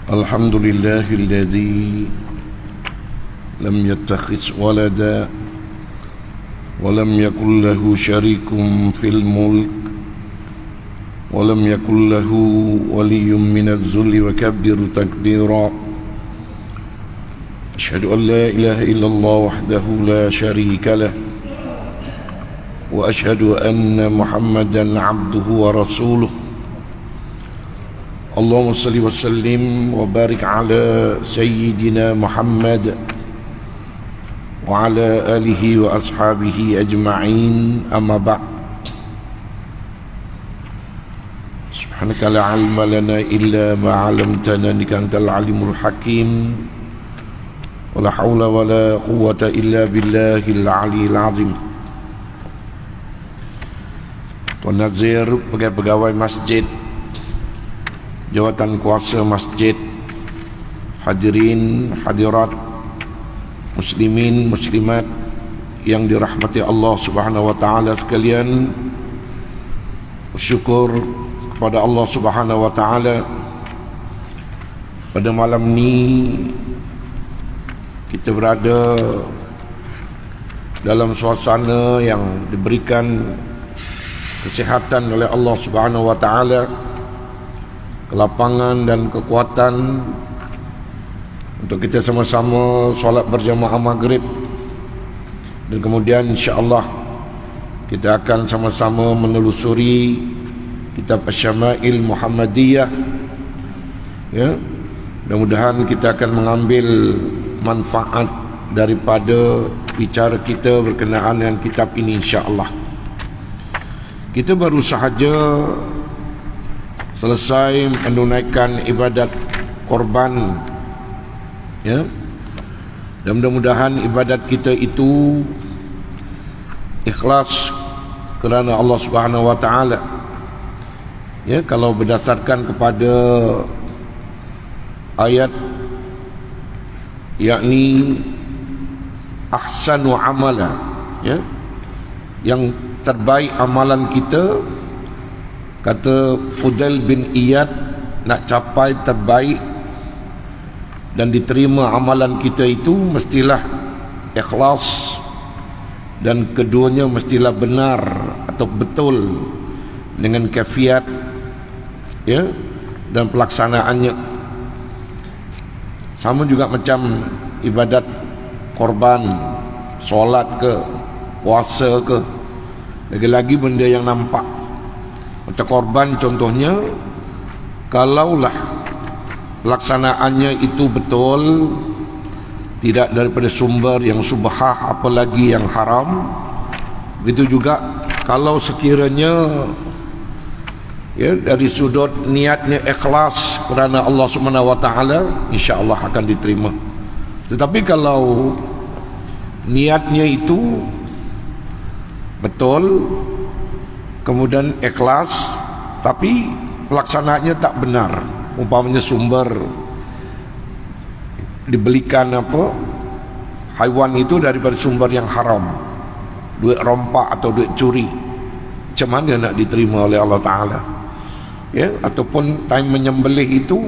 الحمد لله الذي لم يتخذ ولدا ولم يكن له شريك في الملك ولم يكن له ولي من الذل وكبر تكبيرا. أشهد أن لا إله إلا الله وحده لا شريك له وأشهد أن محمدا عبده ورسوله. اللهم صل وسلم وبارك على سيدنا محمد وعلى آله وأصحابه أجمعين. أما بعد، سبحانك لا علم لنا إلا ما علمتنا إنك أنت العليم الحكيم ولا حول ولا قوة إلا بالله العلي العظيم. Tuan Nazir, pegawai masjid, jawatan kuasa masjid, hadirin, hadirat, muslimin, muslimat yang dirahmati Allah Subhanahu wa taala sekalian, bersyukur kepada Allah Subhanahu wa taala pada malam ni kita berada dalam suasana yang diberikan kesihatan oleh Allah Subhanahu wa taala, kelapangan dan kekuatan untuk kita sama-sama solat berjamaah maghrib, dan kemudian insya-Allah kita akan sama-sama menelusuri kitab Asy-Syama'il Muhammadiyah, ya. Mudah-mudahan kita akan mengambil manfaat daripada bicara kita berkenaan dengan kitab ini insya-Allah. Kita baru sahaja selesai menunaikan ibadat korban, ya, dan mudah-mudahan ibadat kita itu ikhlas kerana Allah Subhanahu wa taala. Ya, kalau berdasarkan kepada ayat, yakni ahsanu amala, ya, yang terbaik amalan kita, kata Fudail bin Iyad, nak capai terbaik dan diterima amalan kita itu mestilah ikhlas, dan keduanya mestilah benar atau betul dengan kafiat, ya, dan pelaksanaannya. Sama juga macam ibadat korban, solat ke, puasa ke, lagi-lagi benda yang nampak. Macam korban contohnya, kalaulah pelaksanaannya itu betul, tidak daripada sumber yang subhah apalagi yang haram, begitu juga kalau sekiranya, ya, dari sudut niatnya ikhlas kerana Allah Subhanahu wa taala, insya-Allah akan diterima. Tetapi kalau niatnya itu betul, kemudian ikhlas, tapi pelaksanaannya tak benar, umpamanya sumber dibelikan apa haiwan itu daripada sumber yang haram, duit rompak atau duit curi, macam mana nak diterima oleh Allah Ta'ala, ya? Ataupun time menyembelih itu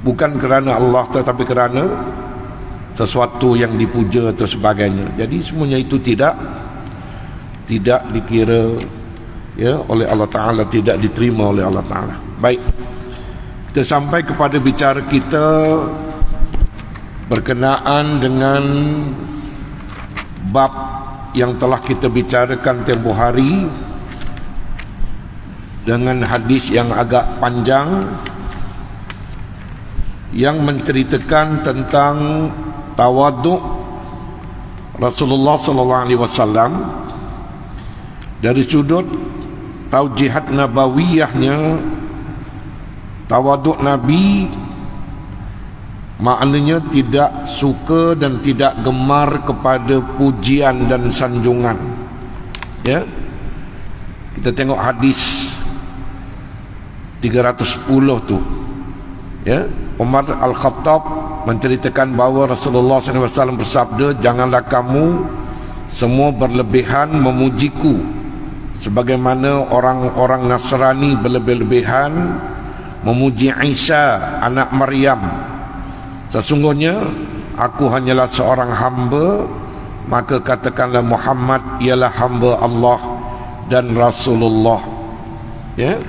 bukan kerana Allah tetapi kerana sesuatu yang dipuja atau sebagainya. Jadi semuanya itu tidak dikira, ya, oleh Allah Ta'ala, tidak diterima oleh Allah Ta'ala. Baik, kita sampai kepada bicara kita berkenaan dengan bab yang telah kita bicarakan tempoh hari, dengan hadis yang agak panjang yang menceritakan tentang tawaduk Rasulullah sallallahu alaihi wasallam dari sudut taujihat nabawiyahnya. Tawaduk Nabi maknanya tidak suka dan tidak gemar kepada pujian dan sanjungan, ya. Kita tengok hadis 310 tu, ya. Umar Al-Khattab menceritakan bahawa Rasulullah SAW bersabda, janganlah kamu semua berlebihan memujiku sebagaimana orang-orang Nasrani berlebih-lebihan memuji Isa anak Maryam, sesungguhnya aku hanyalah seorang hamba, maka katakanlah Muhammad ialah hamba Allah dan Rasulullah. Ya,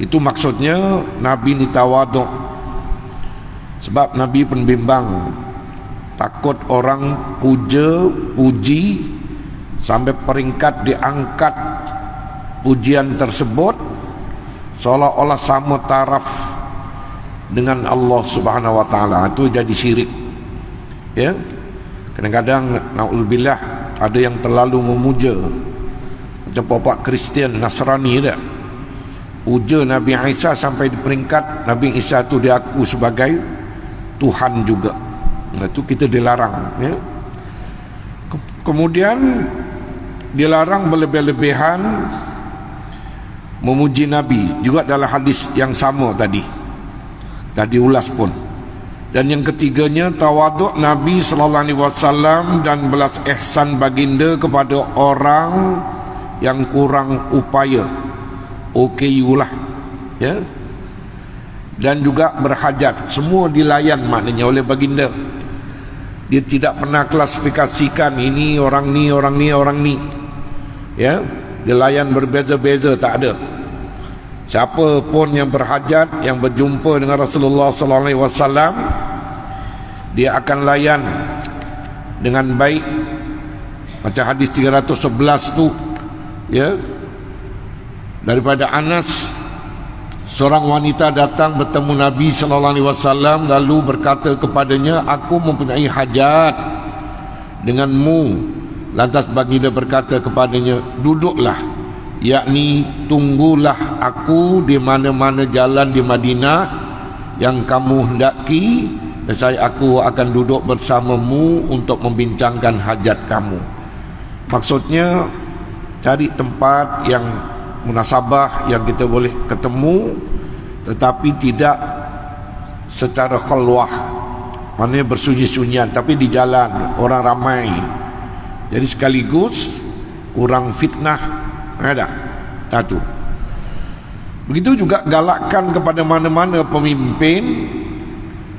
itu maksudnya Nabi ni tawaduk. Sebab Nabi pun bimbang, takut orang puji sampai peringkat diangkat pujian tersebut seolah-olah sama taraf dengan Allah Subhanahu wa taala. Itu jadi syirik. Ya. Kadang-kadang naudzubillah ada yang terlalu memuja, macam bapak Kristian Nasrani dah. Puja Nabi Isa sampai di peringkat Nabi Isa itu diaku sebagai Tuhan juga. Itu kita dilarang, ya. Kemudian dilarang berlebih-lebihan memuji Nabi, juga dalam hadis yang sama tadi dah diulas pun. Dan yang ketiganya, tawaduk Nabi sallallahu alaihi wasallam dan belas ihsan baginda kepada orang yang kurang upaya, okeyulah, ya. Dan juga berhajat, semua dilayan maknanya oleh baginda. Dia tidak pernah klasifikasikan ini orang ni, orang ni, orang ni, ya. Dilayan berbeza-beza, tak ada. Siapa pun yang berhajat, yang berjumpa dengan Rasulullah sallallahu alaihi wasallam, dia akan layan dengan baik. Macam hadis 311 tu, ya, daripada Anas, seorang wanita datang bertemu Nabi sallallahu alaihi wasallam lalu berkata kepadanya, aku mempunyai hajat denganmu. Lantas baginda berkata kepadanya, duduklah, yakni tunggulah aku di mana-mana jalan di Madinah yang kamu hendaki, dan aku akan duduk bersamamu untuk membincangkan hajat kamu. Maksudnya cari tempat yang munasabah, yang kita boleh ketemu, tetapi tidak secara khalwah, maknanya bersunyi-sunyian, tapi di jalan orang ramai. Jadi sekaligus kurang fitnah, ada satu. Begitu juga galakkan kepada mana-mana pemimpin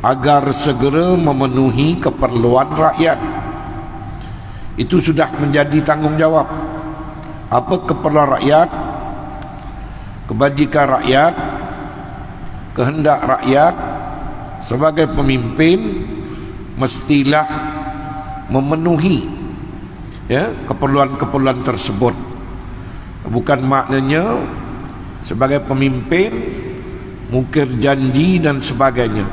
agar segera memenuhi keperluan rakyat. Itu sudah menjadi tanggungjawab. Apa keperluan rakyat, kebajikan rakyat, kehendak rakyat, sebagai pemimpin mestilah memenuhi, ya, keperluan-keperluan tersebut. Bukan maknanya sebagai pemimpin mungkir janji dan sebagainya,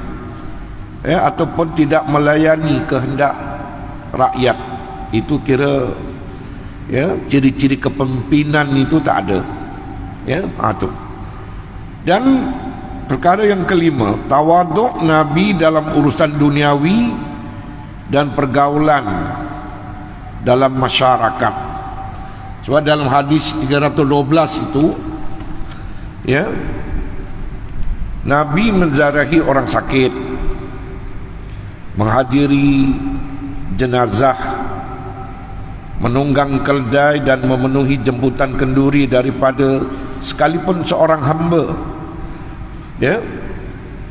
ya, ataupun tidak melayani kehendak rakyat. Itu kira, ya, ciri-ciri kepemimpinan itu tak ada, ya, itu. Dan perkara yang kelima, tawaduk Nabi dalam urusan duniawi dan pergaulan dalam masyarakat. Sebab dalam hadis 312 itu, ya, Nabi menziarahi orang sakit, menghadiri jenazah, menunggang keldai dan memenuhi jemputan kenduri daripada sekalipun seorang hamba, ya,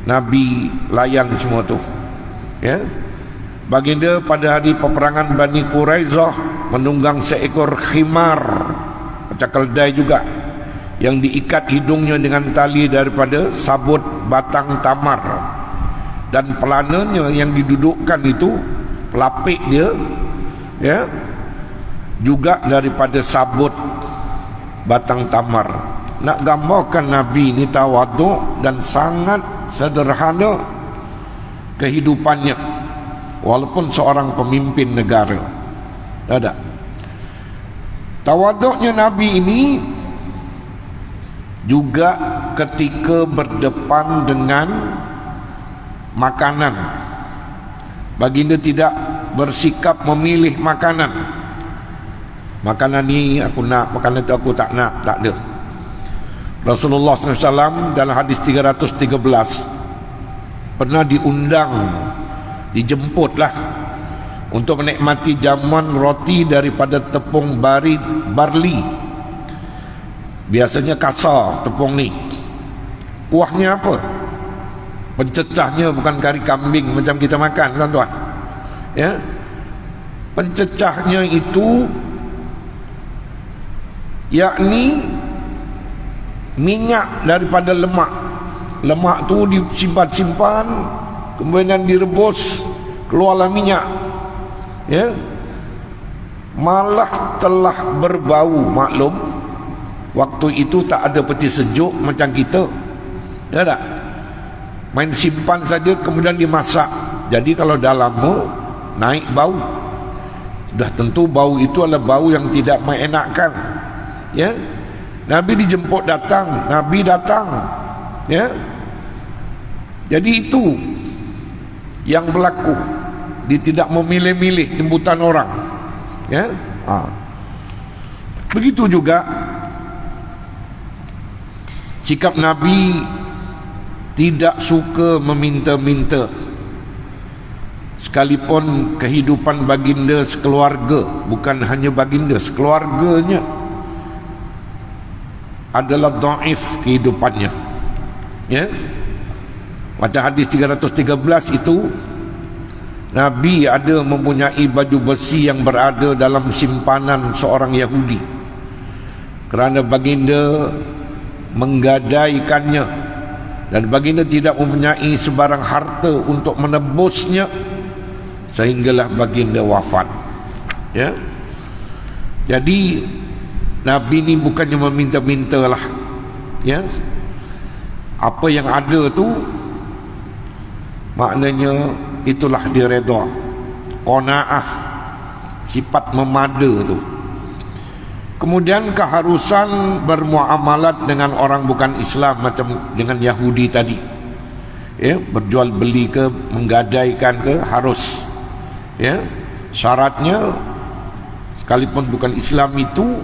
Nabi layan semua tu, ya. Baginda pada hari peperangan Bani Quraizah menunggang seekor khimar, macam keldai juga, yang diikat hidungnya dengan tali daripada sabut batang tamar, dan pelananya yang didudukkan itu, pelapik dia, ya, juga daripada sabut batang tamar. Nak gambarkan Nabi ni tawaduk dan sangat sederhana kehidupannya, walaupun seorang pemimpin negara. Ada tawaduknya Nabi ini juga ketika berdepan dengan makanan. Baginda tidak bersikap memilih makanan. Makanan ni aku nak, makanan tu aku tak nak, tak ada. Rasulullah SAW dalam hadis 313 pernah diundang, dijemputlah untuk menikmati jamuan roti daripada tepung barli. Biasanya kasar tepung ni, Kuahnya apa? Pencecahnya bukan kari kambing macam kita makan, tuan-tuan. Ya. Pencecahnya itu yakni minyak daripada lemak. Lemak tu disimpan-simpan, kemudian direbus, keluarlah minyak. Ya. Malah telah berbau. Maklum, waktu itu tak ada peti sejuk macam kita. Ya tak? Main simpan saja kemudian dimasak. Jadi kalau dah lama naik bau, sudah tentu bau itu adalah bau yang tidak mengenakkan. Ya. Nabi dijemput datang, Nabi datang. Ya. Jadi itu yang berlaku. Dia tidak memilih-milih jemputan orang. Ya. Begitu juga sikap Nabi, tidak suka meminta-minta. Sekalipun kehidupan baginda sekeluarga, bukan hanya baginda, sekeluarganya adalah dhaif kehidupannya. Ya. Macam hadis 313 itu, Nabi ada mempunyai baju besi yang berada dalam simpanan seorang Yahudi, kerana baginda menggadaikannya, dan baginda tidak mempunyai sebarang harta untuk menebusnya, sehinggalah baginda wafat. Ya. Jadi Nabi ni bukannya meminta-minta lah. Ya. Apa yang ada tu maknanya itulah dia redha. Qanaah, sifat memada tu. Kemudian keharusan bermuamalat dengan orang bukan Islam macam dengan Yahudi tadi. Ya, berjual beli ke, menggadaikan ke, harus. Ya, syaratnya sekalipun bukan Islam itu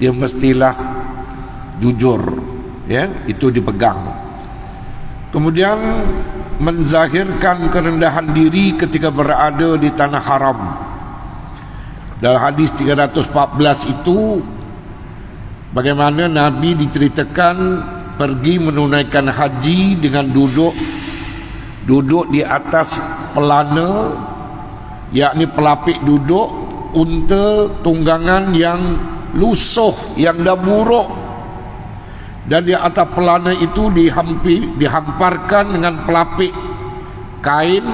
dia mestilah jujur. Ya, itu dipegang. Kemudian menzahirkan kerendahan diri ketika berada di tanah haram. Dalam hadis 314 itu, bagaimana Nabi diceritakan pergi menunaikan haji dengan duduk di atas pelana, yakni pelapik duduk unta tunggangan yang lusuh, yang dah buruk, dan di atas pelana itu dihamparkan dengan pelapik kain.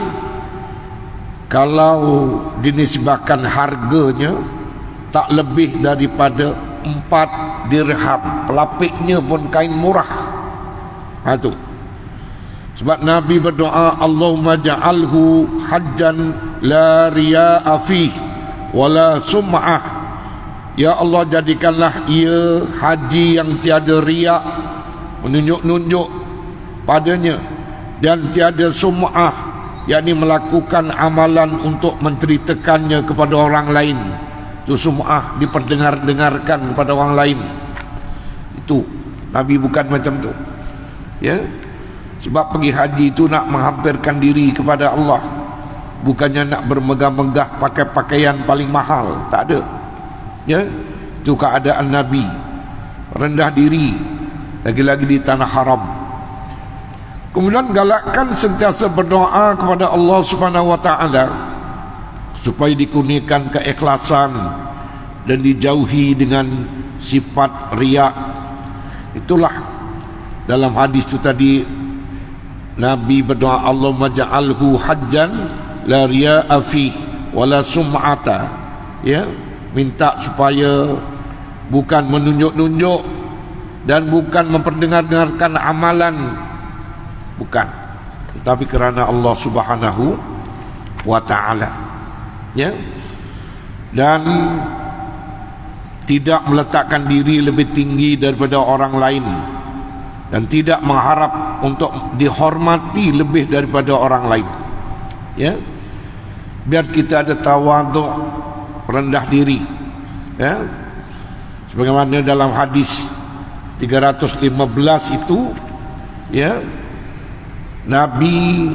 Kalau dinisbahkan harganya tak lebih daripada 4 dirham. Pelapiknya pun kain murah. Itu sebab Nabi berdoa, Allahumma ja'alhu hajjan la riya'a fih wala sum'ah. Ya Allah, jadikanlah ia haji yang tiada riak, menunjuk-nunjuk padanya, dan tiada sum'ah, yakni melakukan amalan untuk menceritakannya kepada orang lain. Itu sum'ah, diperdengar-dengarkan kepada orang lain. Itu Nabi bukan macam tu. Ya. Sebab pergi haji itu nak menghampirkan diri kepada Allah, bukannya nak bermegah-megah pakai pakaian paling mahal. Tak ada. Ya. Itu keadaan Nabi, rendah diri, lagi-lagi di tanah haram. Kemudian galakkan sentiasa berdoa kepada Allah Subhanahu wa taala supaya dikurniakan keikhlasan dan dijauhi dengan sifat riya. Itulah dalam hadis itu tadi, Nabi berdoa, Allahumma ja'alhu hajjan la riya'a fi wala sum'ata. Ya, minta supaya bukan menunjuk-nunjuk dan bukan memperdengar-dengarkan amalan, bukan, tetapi kerana Allah Subhanahu wa ta'ala. Ya. Dan tidak meletakkan diri lebih tinggi daripada orang lain, dan tidak mengharap untuk dihormati lebih daripada orang lain. Ya. Biar kita ada tawaduk, rendah diri. Ya. Sebagaimana dalam hadis 315 itu, ya, Nabi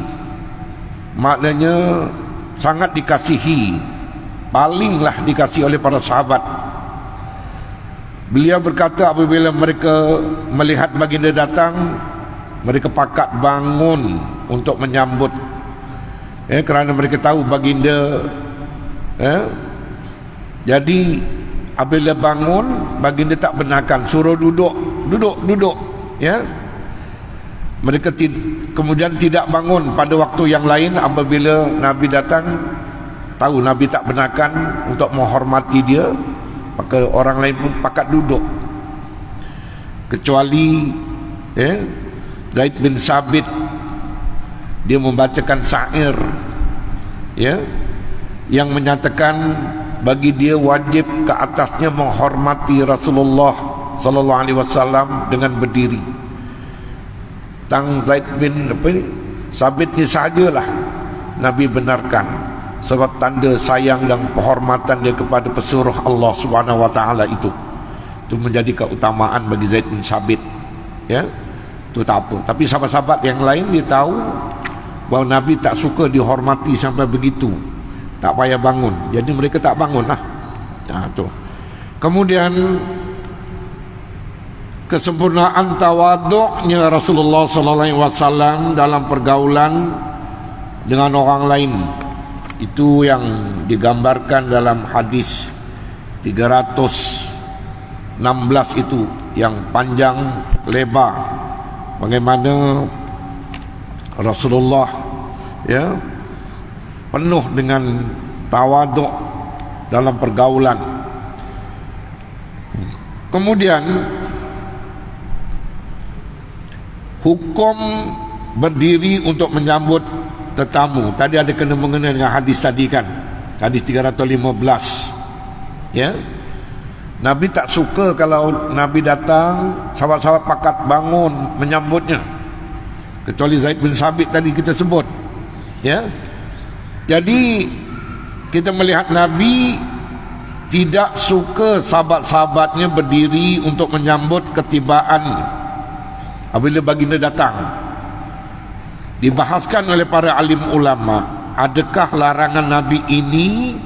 maknanya sangat dikasihi, palinglah dikasihi oleh para sahabat. Beliau berkata apabila mereka melihat baginda datang, mereka pakat bangun untuk menyambut, kerana mereka tahu baginda. Jadi apabila bangun, baginda tak benarkan, suruh duduk. Mereka kemudian tidak bangun pada waktu yang lain. Apabila Nabi datang, tahu Nabi tak benarkan untuk menghormati dia, maka orang lain pun pakat duduk. Kecuali Zaid bin Sabit, dia membacakan syair yang menyatakan bagi dia wajib ke atasnya menghormati Rasulullah sallallahu alaihi wasallam dengan berdiri. Tang Zaid bin Sabit ni sajalah Nabi benarkan, sebab tanda sayang dan penghormatan dia kepada pesuruh Allah Subhanahu wa taala itu menjadi keutamaan bagi Zaid bin Sabit. Itu tak apa. Tapi sahabat-sahabat yang lain dia tahu bahawa Nabi tak suka dihormati sampai begitu, tak payah bangun. Jadi mereka tak bangun lah. Tu. Kemudian kesempurnaan tawaduknya Rasulullah sallallahu alaihi wasallam dalam pergaulan dengan orang lain, itu yang digambarkan dalam hadis 316 itu, yang panjang lebar, bagaimana Rasulullah penuh dengan tawaduk dalam pergaulan. Kemudian hukum berdiri untuk menyambut tetamu. Tadi ada kena mengena dengan hadis tadi kan, hadis 315. Nabi tak suka kalau Nabi datang, sahabat-sahabat pakat bangun menyambutnya, kecuali Zaid bin Sabit tadi kita sebut. Jadi kita melihat Nabi tidak suka sahabat-sahabatnya berdiri untuk menyambut ketibaan apabila baginda datang. Dibahaskan oleh para alim ulama, adakah larangan Nabi ini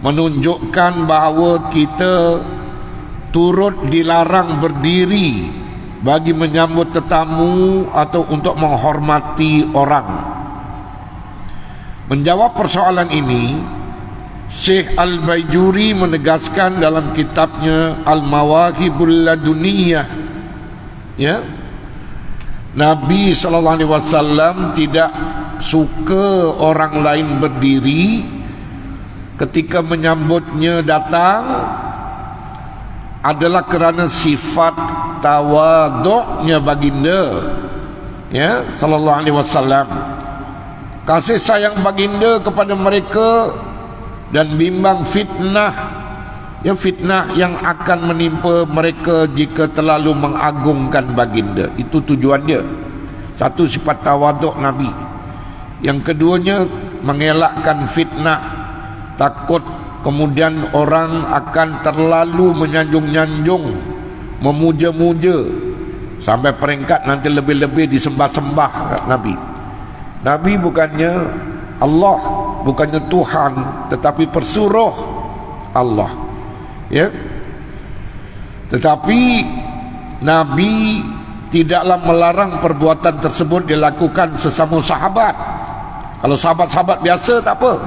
menunjukkan bahawa kita turut dilarang berdiri bagi menyambut tetamu atau untuk menghormati orang? Menjawab persoalan ini, Syekh Al-Baijuri menegaskan dalam kitabnya Al-Mawahibul Laduniyah, Nabi SAW tidak suka orang lain berdiri ketika menyambutnya datang, adalah kerana sifat tawaduknya baginda sallallahu alaihi wasallam, kasih sayang baginda kepada mereka, dan bimbang fitnah yang akan menimpa mereka jika terlalu mengagungkan baginda. Itu tujuan dia. Satu, sifat tawaduk Nabi. Yang keduanya, mengelakkan fitnah, takut kemudian orang akan terlalu menyanjung-nyanjung, memuja-muja sampai peringkat nanti lebih-lebih disembah-sembah Nabi. Nabi bukannya Allah, bukannya Tuhan, tetapi persuruh Allah. Tetapi Nabi tidaklah melarang perbuatan tersebut dilakukan sesama sahabat. Kalau sahabat-sahabat biasa tak apa.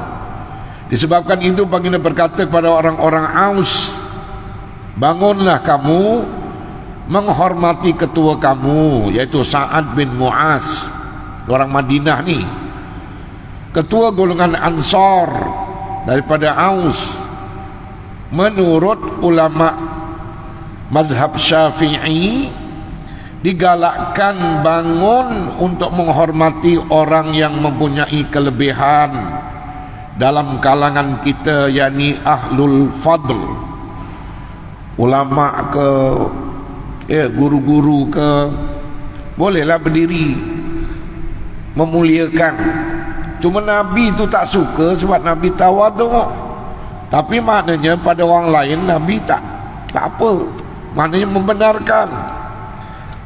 Disebabkan itu baginda berkata kepada orang-orang Aus, bangunlah kamu menghormati ketua kamu, yaitu Sa'ad bin Mu'az, orang Madinah ni, ketua golongan Ansar daripada Aus. Menurut ulama mazhab Syafi'i, digalakkan bangun untuk menghormati orang yang mempunyai kelebihan dalam kalangan kita, yakni ahlul fadl, ulama ke guru-guru ke, bolehlah berdiri memuliakan. Cuma Nabi itu tak suka sebab Nabi tawaduk. Tapi maknanya pada orang lain Nabi tak apa, maknanya membenarkan,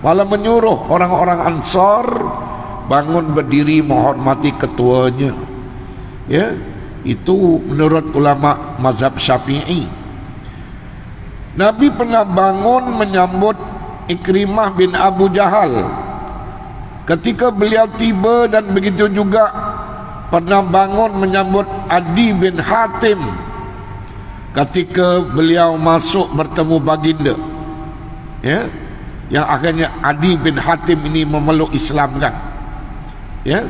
malah menyuruh orang-orang Ansar bangun berdiri menghormati ketuanya. Itu menurut ulama mazhab Syafi'i. Nabi pernah bangun menyambut Ikrimah bin Abu Jahal ketika beliau tiba, dan begitu juga pernah bangun menyambut Adi bin Hatim ketika beliau masuk bertemu baginda, ya, yang akhirnya Adi bin Hatim ini memeluk Islam, kan, ya.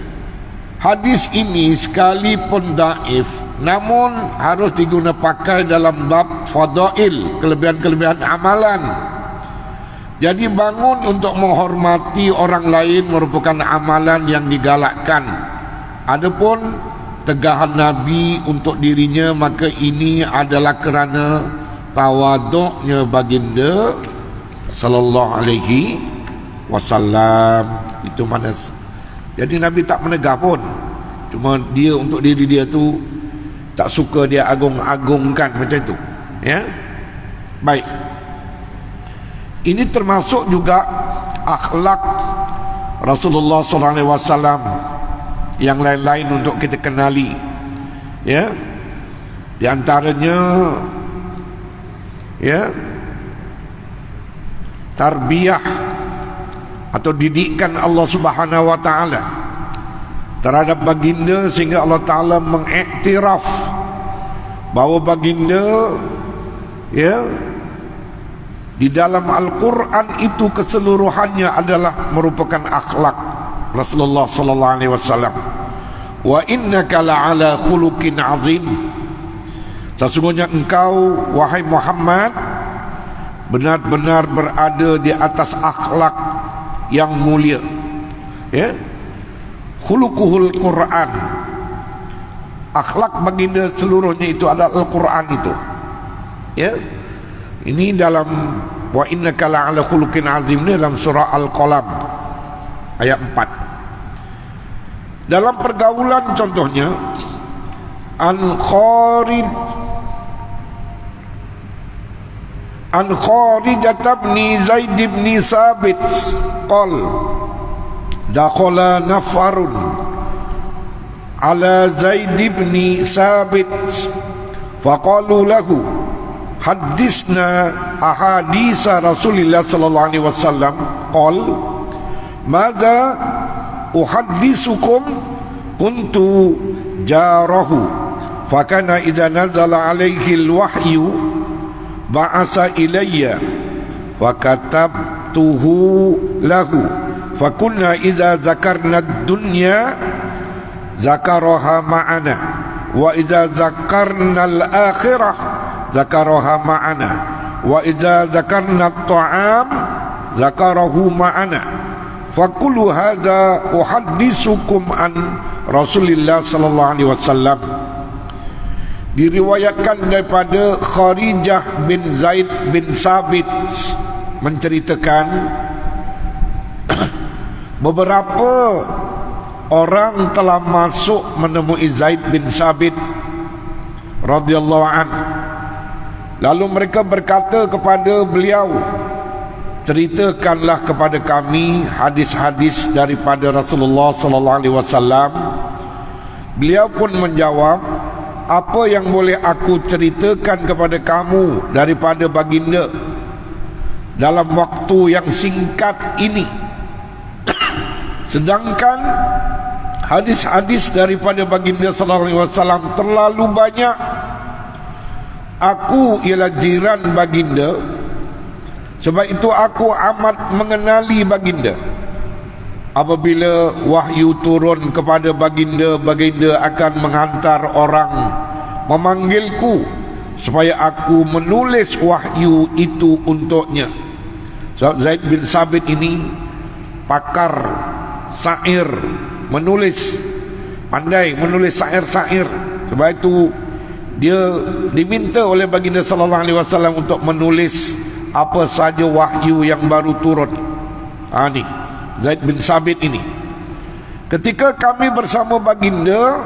Hadis ini sekalipun daif, namun harus diguna pakai dalam bab fadail, kelebihan-kelebihan amalan. Jadi bangun untuk menghormati orang lain merupakan amalan yang digalakkan. Adapun tegahan Nabi untuk dirinya, maka ini adalah kerana tawaduknya baginda sallallahu alaihi wasallam. Itu mana. Jadi Nabi tak menegah pun, cuma dia untuk diri dia tu tak suka dia agung-agungkan macam itu, ya. Baik, ini termasuk juga akhlak Rasulullah SAW yang lain-lain untuk kita kenali, ya. Di antaranya, ya, tarbiyah atau didikan Allah Subhanahu wa taala terhadap baginda, sehingga Allah Taala mengiktiraf bahawa baginda, ya, di dalam Al-Quran itu keseluruhannya adalah merupakan akhlak Rasulullah sallallahu alaihi wasallam. Wa innaka la'ala khuluqin azim, sesungguhnya engkau wahai Muhammad benar-benar berada di atas akhlak yang mulia, ya. Khuluquhul Quran, akhlak baginda seluruhnya itu adalah Al-Quran itu, ya. Ini dalam wa innaka la'ala khuluqin azim, ini dalam surah Al-Qalam ayat 4. Dalam pergaulan contohnya, An Kharijah bin Zaid bin Sabit qal dakhala nafarun ala Zaid bin Sabit faqalu lahu haddisna ahadisa Rasulillah sallallahu alaihi wasallam qal madza uhaddisukum kuntu jarahu fakana idza nazala alaihi alwahyu ba'asa ilayya fakatabtuhu lahu fakunna idza zakarna dunya zakaraha ma'ana wa idza zakarna al-akhirah zakaraha ma'ana wa idza zakarna at-ta'am zakarahu ma'ana fakulu hadza uhaddisukum an Rasulillah sallallahu alaihi wasallam. Diriwayatkan daripada Kharijah bin Zaid bin Sabit menceritakan beberapa orang telah masuk menemui Zaid bin Sabit radhiyallahu an. Lalu mereka berkata kepada beliau, ceritakanlah kepada kami hadis-hadis daripada Rasulullah sallallahu alaihi wasallam. Beliau pun menjawab, apa yang boleh aku ceritakan kepada kamu daripada baginda dalam waktu yang singkat ini? Sedangkan hadis-hadis daripada baginda sallallahu alaihi wasallam terlalu banyak. Aku ialah jiran baginda, sebab itu aku amat mengenali baginda. Apabila wahyu turun kepada baginda, baginda akan menghantar orang memanggilku supaya aku menulis wahyu itu untuknya. Sebab Zaid bin Sabit ini pakar syair, menulis, pandai menulis syair-syair. Sebab itu dia diminta oleh baginda sallallahu alaihi wasallam untuk menulis apa saja wahyu yang baru turun. Ni Zaid bin Sabit ini, ketika kami bersama baginda,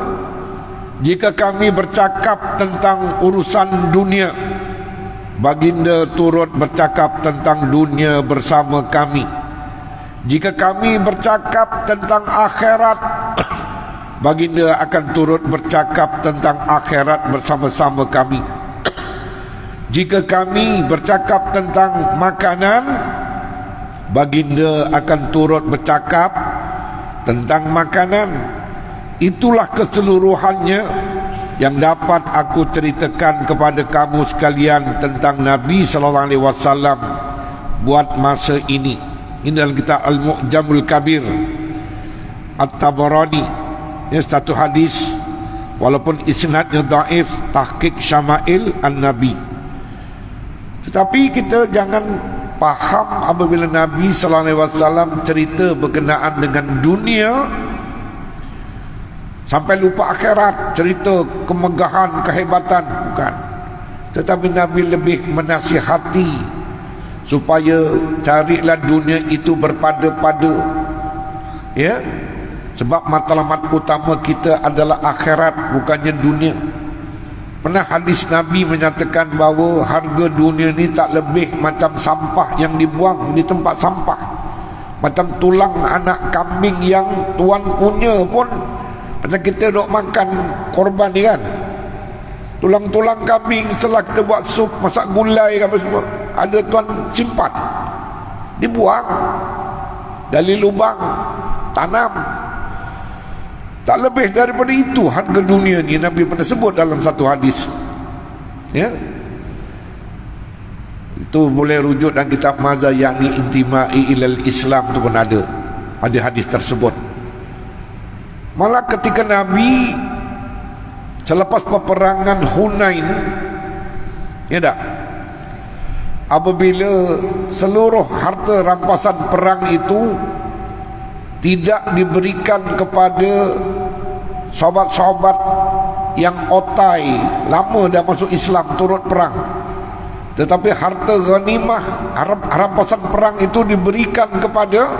jika kami bercakap tentang urusan dunia, baginda turut bercakap tentang dunia bersama kami. Jika kami bercakap tentang akhirat, baginda akan turut bercakap tentang akhirat bersama-sama kami. Jika kami bercakap tentang makanan, baginda akan turut bercakap tentang makanan. Itulah keseluruhannya yang dapat aku ceritakan kepada kamu sekalian tentang Nabi sallallahu alaihi wasallam buat masa ini. Ini dalam kitab Al-Mu'jamul Kabir At-Tabarani. Ini satu hadis walaupun isnadnya dhaif, tahqiq Syama'il An-Nabi. Tetapi kita jangan faham apabila Nabi sallallahu alaihi wasallam cerita berkenaan dengan dunia sampai lupa akhirat, cerita kemegahan, kehebatan, bukan. Tetapi Nabi lebih menasihati supaya carilah dunia itu berpada-pada, ya, sebab matlamat utama kita adalah akhirat, bukannya dunia. Pernah hadis Nabi menyatakan bahawa harga dunia ni tak lebih macam sampah yang dibuang di tempat sampah, macam tulang anak kambing yang tuan punya pun. Macam kita duk makan korban ni kan, tulang-tulang kambing setelah kita buat sup, masak gulai apa semua, ada tuan simpan, dibuang dari lubang tanam. Tak lebih daripada itu harga dunia ni. Nabi pernah sebut dalam satu hadis, ya. Itu boleh rujuk dalam kitab Maza yakni intimai ilal Islam, tu pun ada hadis tersebut. Malah ketika Nabi selepas peperangan Hunain, ya tak, apabila seluruh harta rampasan perang itu tidak diberikan kepada sahabat-sahabat yang otai lama dah masuk Islam turut perang, tetapi harta ghanimah rampasan perang itu diberikan kepada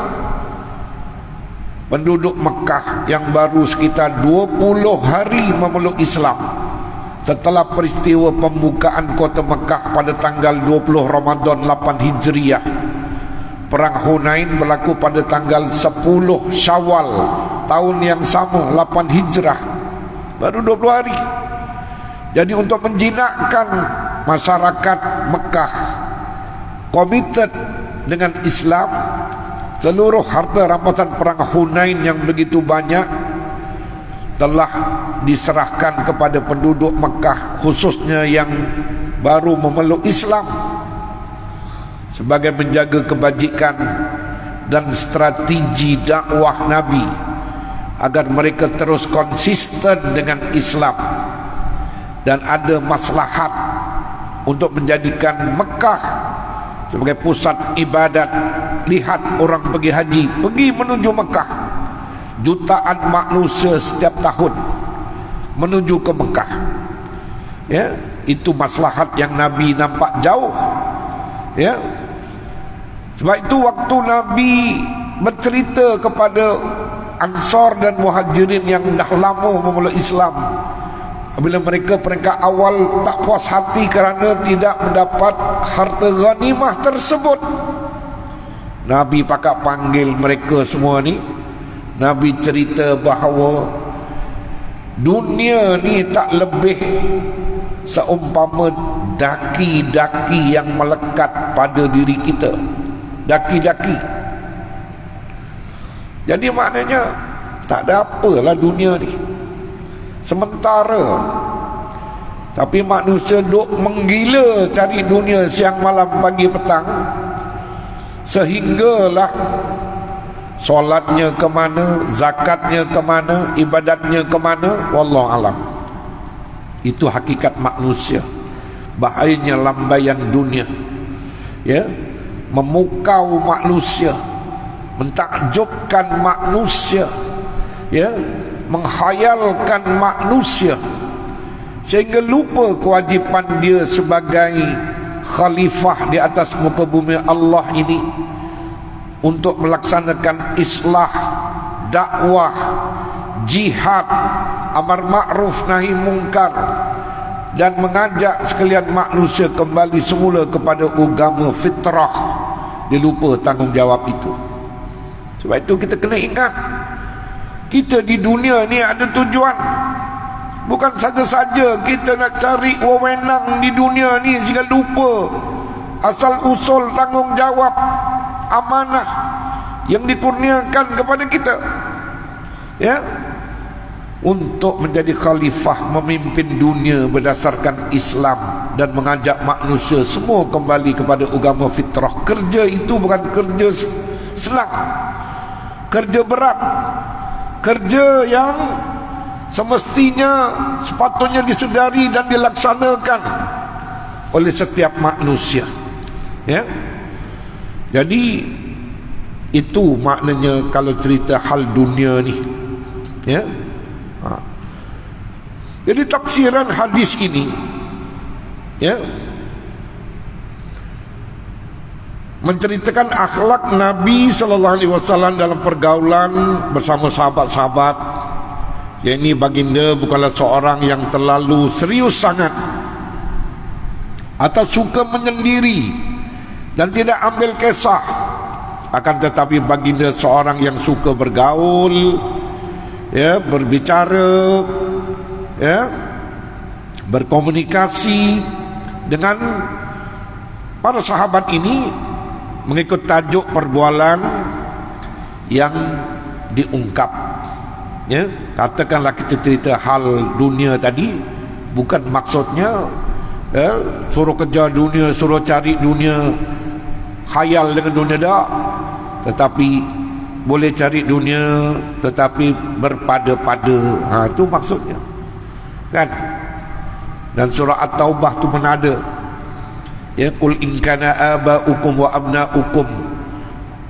penduduk Mekah yang baru sekitar 20 hari memeluk Islam setelah peristiwa pembukaan kota Mekah pada tanggal 20 Ramadan 8 Hijriah. Perang Hunain berlaku pada tanggal 10 Syawal tahun yang sama 8 Hijrah, baru 20 hari. Jadi untuk menjinakkan masyarakat Mekah komited dengan Islam, seluruh harta rampasan perang Hunain yang begitu banyak telah diserahkan kepada penduduk Mekah, khususnya yang baru memeluk Islam, sebagai menjaga kebajikan dan strategi dakwah Nabi agar mereka terus konsisten dengan Islam dan ada maslahat untuk menjadikan Mekah sebagai pusat ibadat. Lihat orang pergi haji, pergi menuju Mekah, jutaan manusia setiap tahun menuju ke Mekah, ya. Itu maslahat yang Nabi nampak jauh, ya. Sebab itu waktu Nabi bercerita kepada Ansar dan Muhajirin yang dah lama memeluk Islam, apabila mereka peringkat awal tak puas hati kerana tidak mendapat harta ghanimah tersebut, Nabi pakak panggil mereka semua ni. Nabi cerita bahawa dunia ni tak lebih seumpama daki-daki yang melekat pada diri kita, daki-daki. Jadi maknanya tak ada apalah dunia ni sementara. Tapi manusia duk menggila cari dunia siang malam pagi petang, sehinggalah solatnya ke mana, zakatnya ke mana, ibadatnya ke mana, wallahu alam. Itu hakikat manusia. Bahayanya lambaian dunia, ya, memukau manusia, mentakjubkan manusia, ya, menghayalkan manusia, sehingga lupa kewajipan dia sebagai khalifah di atas muka bumi Allah ini untuk melaksanakan islah, dakwah, jihad, amar ma'ruf nahi mungkar, dan mengajak sekalian manusia kembali semula kepada agama fitrah. Dia lupa tanggungjawab itu. Sebab itu kita kena ingat, kita di dunia ni ada tujuan. Bukan saja-saja kita nak cari wewenang di dunia ni sehingga lupa asal usul tanggungjawab amanah yang dikurniakan kepada kita. ya, untuk menjadi khalifah, memimpin dunia berdasarkan Islam dan mengajak manusia semua kembali kepada agama fitrah. Kerja itu bukan kerja senang, kerja berat, kerja yang semestinya sepatutnya disedari dan dilaksanakan oleh setiap manusia, ya. Jadi itu maknanya kalau cerita hal dunia ni, ya. Jadi tafsiran hadis ini, ya, menceritakan akhlak Nabi sallallahu alaihi wasallam dalam pergaulan bersama sahabat-sahabat. Yakni baginda bukanlah seorang yang terlalu serius sangat atau suka menyendiri dan tidak ambil kisah. Akan tetapi baginda seorang yang suka bergaul, ya, berbicara, ya, berkomunikasi dengan para sahabat ini mengikut tajuk perbualan yang diungkap, ya. Katakanlah kita cerita hal dunia tadi, bukan maksudnya, ya, suruh kejar dunia, suruh cari dunia, khayal dengan dunia dah. Tetapi boleh cari dunia tetapi berpada-pada, itu maksudnya, kan? Dan surah At-Taubah tu mana ada, ya, qul in kana aba'ukum wa abna'ukum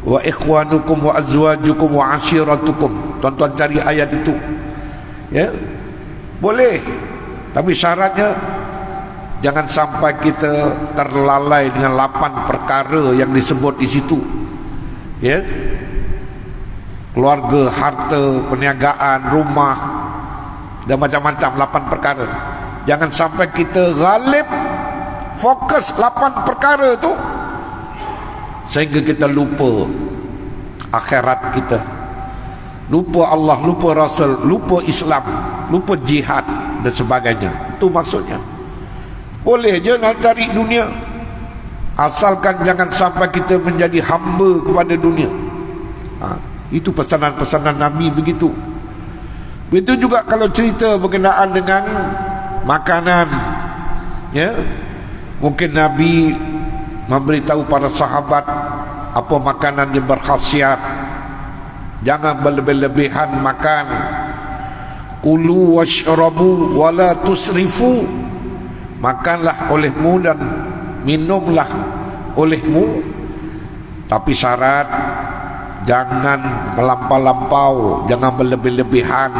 wa ikhwanukum wa azwajukum wa ashiratukum. Tuan-tuan cari ayat itu, ya. Boleh, tapi syaratnya jangan sampai kita terlalai dengan 8 perkara yang disebut di situ, ya. Keluarga, harta, perniagaan, rumah dan macam-macam, 8 perkara. Jangan sampai kita ghalib fokus 8 perkara tu sehingga kita lupa akhirat kita, lupa Allah, lupa Rasul, lupa Islam, lupa jihad dan sebagainya. Itu maksudnya. Boleh je nak cari dunia, asalkan jangan sampai kita menjadi hamba kepada dunia. Itu pesanan-pesanan Nabi begitu. Begitu juga kalau cerita berkenaan dengan makanan, ya. Mungkin Nabi memberitahu para sahabat apa makanan yang berkhasiat. Jangan berlebih-lebihan makan. Kulu washrabu wala tusrifu. Makanlah olehmu dan minumlah olehmu, tapi syarat jangan melampau-lampau, jangan berlebih-lebihan,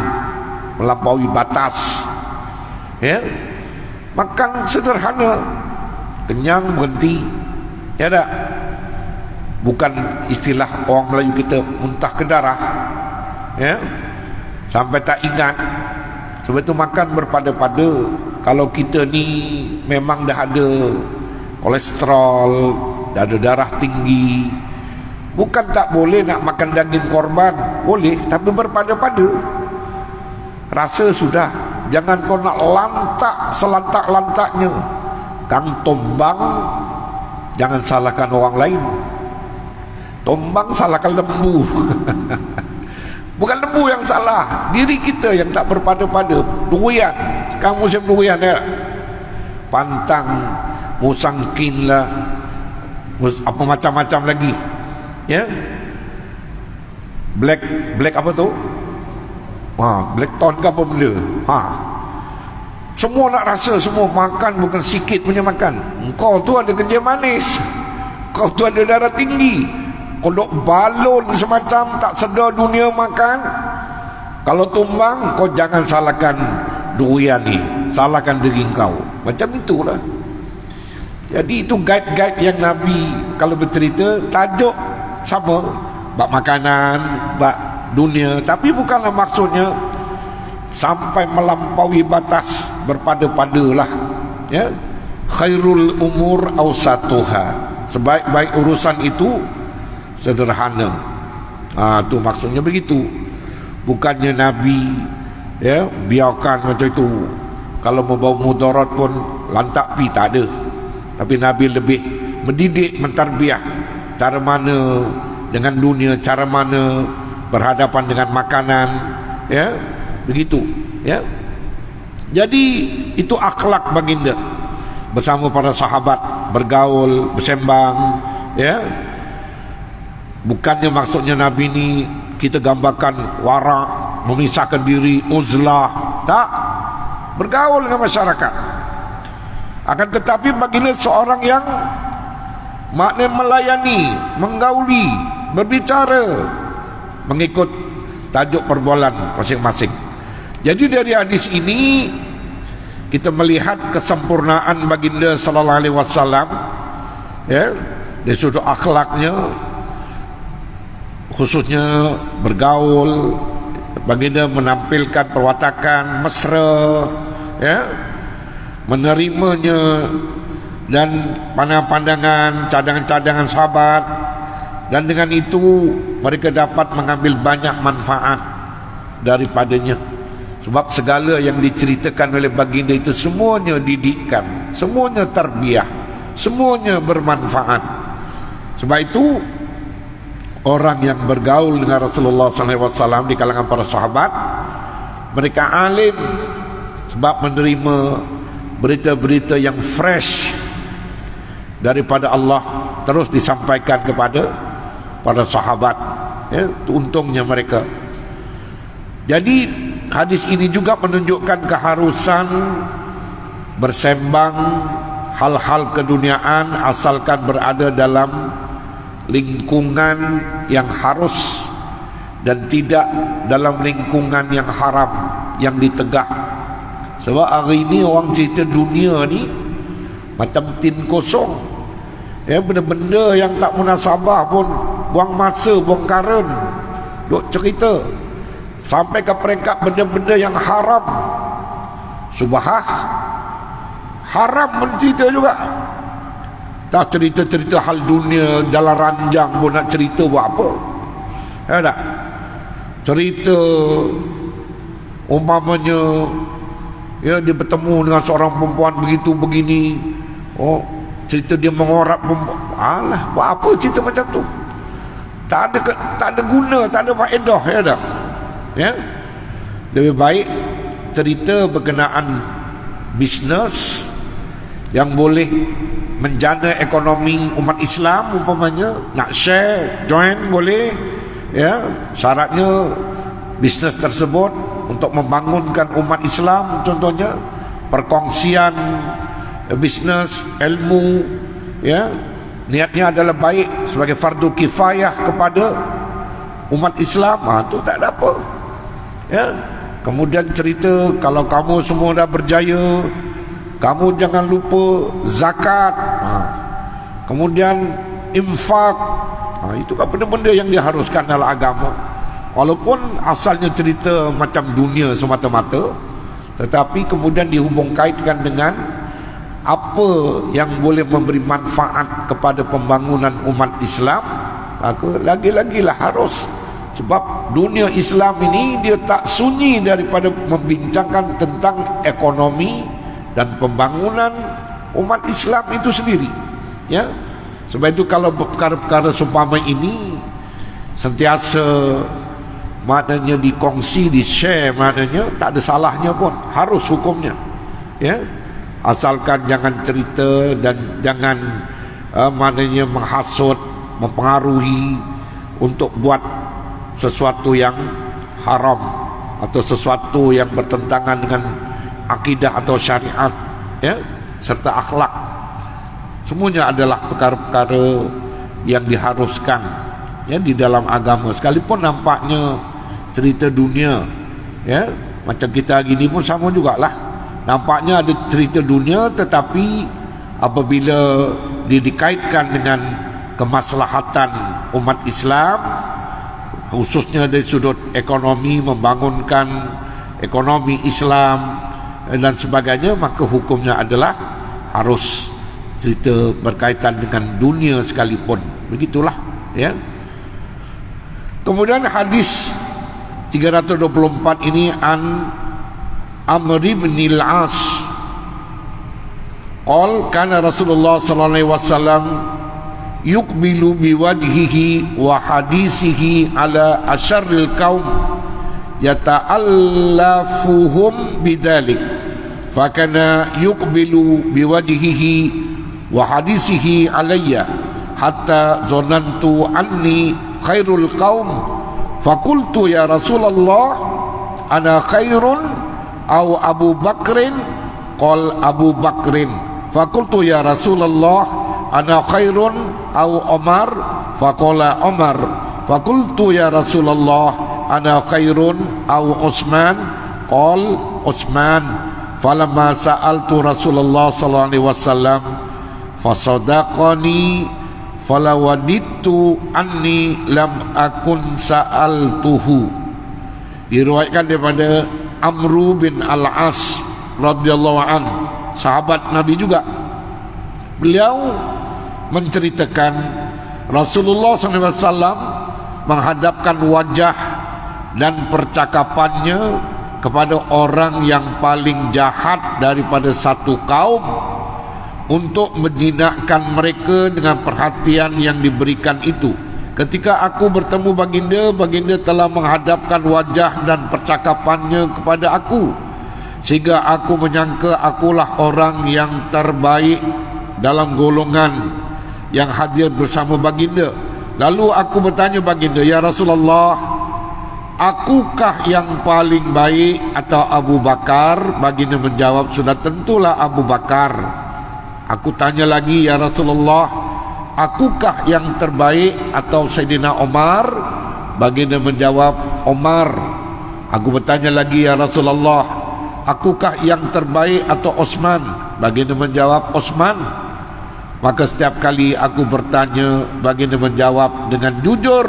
melampaui batas, ya. Makan sederhana, kenyang berhenti, ya tak? Bukan istilah orang Melayu kita muntah ke darah, ya, sampai tak ingat. Sebab itu makan berpada-pada. Kalau kita ni memang dah ada kolesterol, dah ada darah tinggi, bukan tak boleh nak makan daging korban, boleh, tapi berpada-pada. Rasa sudah, jangan kau nak lantak selantak-lantaknya. Kang tombang, jangan salahkan orang lain. Tombang salahkan lembu. Bukan lembu yang salah, diri kita yang tak berpada-pada. Durian, sekarang musim durian, ya, pantang, musangkin lah, apa macam-macam lagi, ya. Black apa tu? Black ton ke apa benda? Semua nak rasa, semua makan, bukan sikit punya makan. Kau tu ada kencing manis, kau tu ada darah tinggi, kodok balon semacam tak sedar dunia makan. Kalau tumbang, kau jangan salahkan durian ni, salahkan diri kau. Macam itulah. Jadi itu guide-guide yang Nabi kalau bercerita, tajuk sama, bab makanan, bab dunia, tapi bukanlah maksudnya sampai melampaui batas, berpada-padalah, ya. Khairul umur awsatuha, sebaik-baik urusan itu sederhana. Itu maksudnya begitu. Bukannya Nabi, ya, biarkan macam itu. Kalau membawa mudarat pun lantak pi, tak ada. Tapi Nabi lebih mendidik, mentarbiah cara mana dengan dunia, cara mana berhadapan dengan makanan, ya, begitu, ya. Jadi itu akhlak baginda bersama para sahabat, bergaul, bersembang, ya. Bukannya maksudnya Nabi ini kita gambarkan wara, memisahkan diri, uzlah, tak, bergaul dengan masyarakat. Akan tetapi baginda seorang yang maknanya melayani, menggauli, berbicara mengikut tajuk perbualan masing-masing. Jadi dari hadis ini kita melihat kesempurnaan baginda sallallahu alaihi wasallam, ya, dari sudut akhlaknya, khususnya bergaul. Baginda menampilkan perwatakan mesra, ya, menerimanya dan pandangan-pandangan, cadangan-cadangan sahabat, dan dengan itu mereka dapat mengambil banyak manfaat daripadanya. Sebab segala yang diceritakan oleh baginda itu semuanya didikan, semuanya tarbiyah, semuanya bermanfaat. Sebab itu orang yang bergaul dengan Rasulullah SAW di kalangan para sahabat, mereka alim sebab menerima berita-berita yang fresh daripada Allah terus disampaikan kepada para sahabat, ya, itu untungnya mereka. Jadi hadis ini juga menunjukkan keharusan bersembang hal-hal keduniaan asalkan berada dalam lingkungan yang harus dan tidak dalam lingkungan yang haram, yang ditegah. Sebab hari ini orang cerita dunia ni macam tin kosong, ya, benda-benda yang tak munasabah pun buang masa, buang karen duk cerita, sampai ke peringkat benda-benda yang haram, subahah, haram mencerita juga. Tak cerita-cerita hal dunia dalam ranjang pun nak cerita buat apa, ya tak? Cerita umpamanya, ya, dia bertemu dengan seorang perempuan begitu begini, oh, cerita dia mengorap perempuan. Alah, buat apa cerita macam tu? Tak ada guna, tak ada faedah, ya tak? Ya, lebih baik cerita berkenaan bisnes yang boleh menjana ekonomi umat Islam, umpamanya nak share, join boleh, ya, syaratnya bisnes tersebut untuk membangunkan umat Islam, contohnya perkongsian bisnes, ilmu, ya, niatnya adalah baik sebagai fardu kifayah kepada umat Islam, tu tak ada apa, ya. Kemudian cerita kalau kamu semua dah berjaya, kamu jangan lupa zakat, kemudian infak, itu kan benda-benda yang diharuskan dalam agama. Walaupun asalnya cerita macam dunia semata-mata, tetapi kemudian dihubung kaitkan dengan apa yang boleh memberi manfaat kepada pembangunan umat Islam, maka lagi-lagilah harus. Sebab dunia Islam ini dia tak sunyi daripada membincangkan tentang ekonomi dan pembangunan umat Islam itu sendiri, ya. Sebab itu kalau perkara-perkara seumpama ini sentiasa maknanya dikongsi, di-share, maknanya tak ada salahnya pun, harus hukumnya, ya. Asalkan jangan cerita dan jangan maknanya menghasut, mempengaruhi untuk buat sesuatu yang haram atau sesuatu yang bertentangan dengan akidah atau syariat, ya, serta akhlak. Semuanya adalah perkara-perkara yang diharuskan, ya, di dalam agama. Sekalipun nampaknya cerita dunia, ya, macam kita hari ini pun sama jugalah, nampaknya ada cerita dunia, tetapi apabila dikaitkan dengan kemaslahatan umat Islam, khususnya dari sudut ekonomi, membangunkan ekonomi Islam dan sebagainya, maka hukumnya adalah harus cerita berkaitan dengan dunia sekalipun. Begitulah, ya. Kemudian hadis 324 ini an Amr bin al-As qala kana Rasulullah sallallahu alaihi wasallam yuqbilu biwajhihi wa hadisihi ala asyarril qaum yata'allafuhum bidalik, fakana yuqbilu biwajhihi wa hadisihi alayya hatta zonantu anni khairul qaum, fakultu ya Rasulullah ana khairun au Abu Bakrin, qal Abu Bakrin, fakultu ya Rasulullah ana khairun au Umar, faqala Umar, fakultu ya Rasulullah ana khairun au Utsman, qal Utsman, falamma sa'altu Rasulullah sallallahu alaihi wasallam fasadaqani falawadittu anni lam akun sa'altuhu. Diriwayatkan daripada Amru bin Al-As radhiyallahu an, sahabat Nabi juga. Beliau menceritakan Rasulullah SAW menghadapkan wajah dan percakapannya kepada orang yang paling jahat daripada satu kaum untuk menjinakkan mereka dengan perhatian yang diberikan itu. Ketika aku bertemu baginda, baginda telah menghadapkan wajah dan percakapannya kepada aku, sehingga aku menyangka akulah orang yang terbaik dalam golongan yang hadir bersama baginda. Lalu aku bertanya baginda, ya Rasulullah, akukah yang paling baik atau Abu Bakar? Baginda menjawab, sudah tentulah Abu Bakar. Aku tanya lagi, ya Rasulullah, akukah yang terbaik atau Sayyidina Umar? Baginda menjawab, Umar. Aku bertanya lagi, ya Rasulullah, akukah yang terbaik atau Utsman? Baginda menjawab, Utsman. Maka setiap kali aku bertanya, baginda menjawab dengan jujur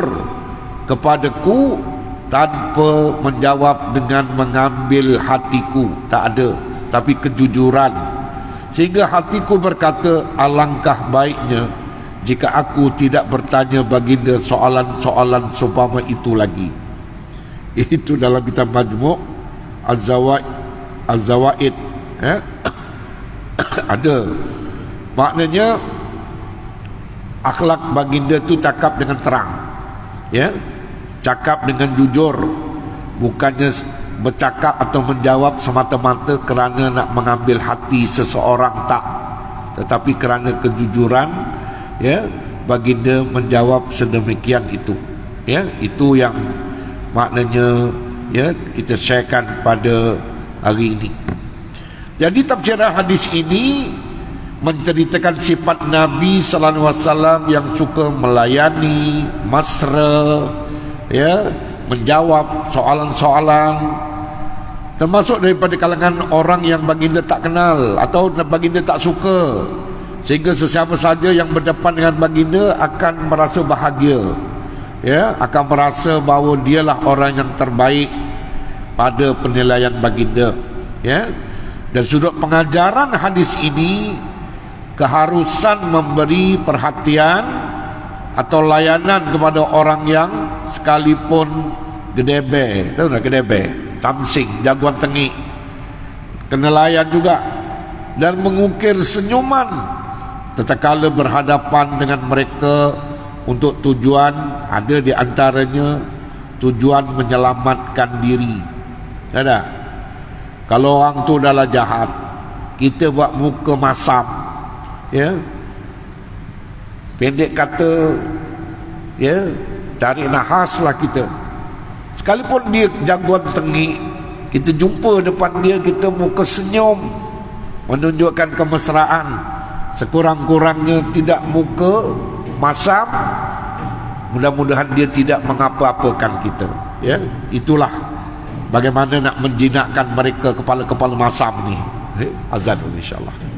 kepadaku tanpa menjawab dengan mengambil hatiku, tak ada, tapi kejujuran. Sehingga hatiku berkata, alangkah baiknya jika aku tidak bertanya baginda soalan-soalan seumpama itu lagi. Itu dalam kitab Majmu' Az-Zawaid, ada. Maknanya akhlak baginda tu cakap dengan terang, ya, cakap dengan jujur, bukannya bercakap atau menjawab semata-mata kerana nak mengambil hati seseorang, tak, tetapi kerana kejujuran, ya, baginda menjawab sedemikian itu. Ya, itu yang maknanya, ya, kita sharekan pada hari ini. Jadi tafsiran hadis ini menceritakan sifat Nabi sallallahu alaihi wasallam yang suka melayani, mesra, ya, menjawab soalan-soalan, termasuk daripada kalangan orang yang baginda tak kenal atau baginda tak suka, sehingga sesiapa saja yang berdepan dengan baginda akan merasa bahagia, ya, akan merasa bahawa dialah orang yang terbaik pada penilaian baginda, ya. Dan sudut pengajaran hadis ini, keharusan memberi perhatian atau layanan kepada orang yang sekalipun gedebe, tahu tak gedebe, samsing, jagoan tengik, kena layan juga, dan mengukir senyuman tatkala berhadapan dengan mereka untuk tujuan, ada di antaranya tujuan menyelamatkan diri. Ada. Kalau orang tu adalah jahat, kita buat muka masam, ya, pendek kata, ya, cari nahaslah kita. Sekalipun dia jagoan tengik, kita jumpa depan dia, kita muka senyum, menunjukkan kemesraan, sekurang-kurangnya tidak muka masam. Mudah-mudahan dia tidak mengapa-apakan kita, ya. Itulah bagaimana nak menjinakkan mereka kepala-kepala masam ni. Azan insya-Allah.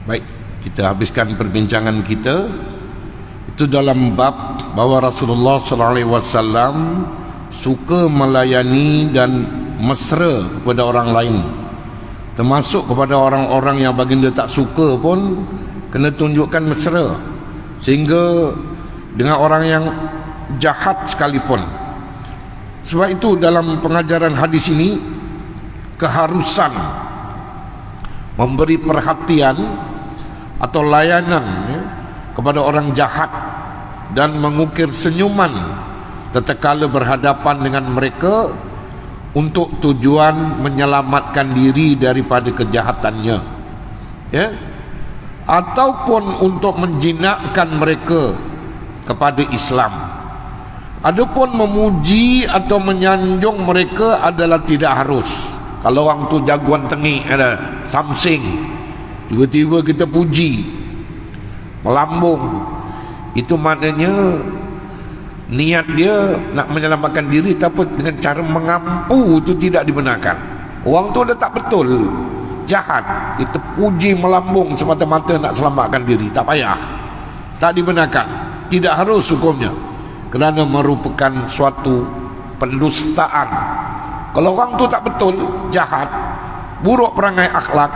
Baik, kita habiskan perbincangan kita itu dalam bab bahwa Rasulullah SAW suka melayani dan mesra kepada orang lain, termasuk kepada orang-orang yang baginda tak suka pun kena tunjukkan mesra, sehingga dengan orang yang jahat sekalipun. Sebab itu dalam pengajaran hadis ini keharusan memberi perhatian atau layanan kepada orang jahat dan mengukir senyuman tatkala berhadapan dengan mereka untuk tujuan menyelamatkan diri daripada kejahatannya, ya, ataupun untuk menjinakkan mereka kepada Islam. Adapun memuji atau menyanjung mereka adalah tidak harus. Kalau orang tu jagoan tengik, ada samsing, tiba-tiba kita puji, melambung, itu maknanya niat dia nak menyelamatkan diri, tapi dengan cara mengampu itu tidak dibenarkan. Orang tu dah tak betul, jahat, kita puji melambung semata-mata nak selamatkan diri, tak payah, tak dibenarkan, tidak harus hukumnya, kerana merupakan suatu pendustaan. Kalau orang tu tak betul, jahat, buruk perangai akhlak,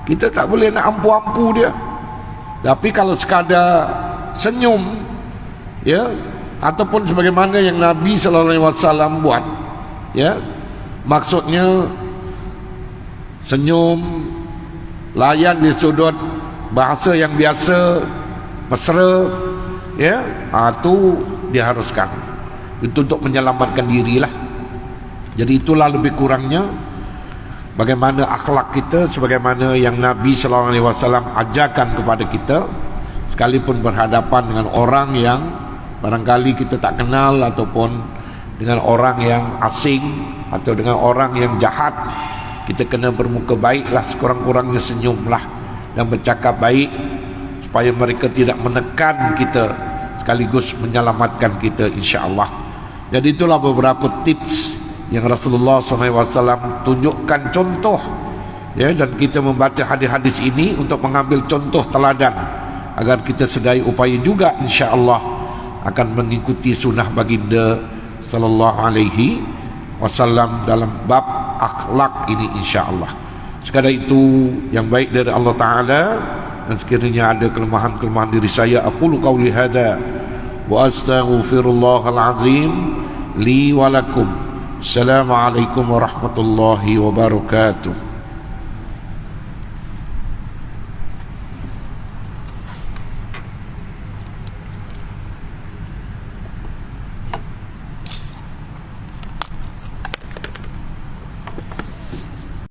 kita tak boleh nak ampu-ampu dia. Tapi kalau sekadar senyum, ya, ataupun sebagaimana yang Nabi SAW buat, ya, maksudnya senyum, layan di sudut bahasa yang biasa, mesra, ya, itu diharuskan. Itu untuk menyelamatkan dirilah. Jadi itulah lebih kurangnya bagaimana akhlak kita, sebagaimana yang Nabi SAW ajarkan kepada kita, sekalipun berhadapan dengan orang yang barangkali kita tak kenal, ataupun dengan orang yang asing, atau dengan orang yang jahat, kita kena bermuka baiklah, sekurang-kurangnya senyumlah dan bercakap baik, supaya mereka tidak menekan kita sekaligus menyelamatkan kita, insya-Allah. Jadi itulah beberapa tips yang Rasulullah SAW tunjukkan contoh, ya, dan kita membaca hadis-hadis ini untuk mengambil contoh teladan agar kita sedaya upaya juga insya-Allah akan mengikuti sunnah baginda sallallahu alaihi wasallam dalam bab akhlak ini insya-Allah. Sekadar itu yang baik dari Allah Taala, dan sekiranya ada kelemahan-kelemahan diri saya, aqulu qauli hadza wa astaghfirullahal azim li wa lakum. Assalamualaikum warahmatullahi wabarakatuh.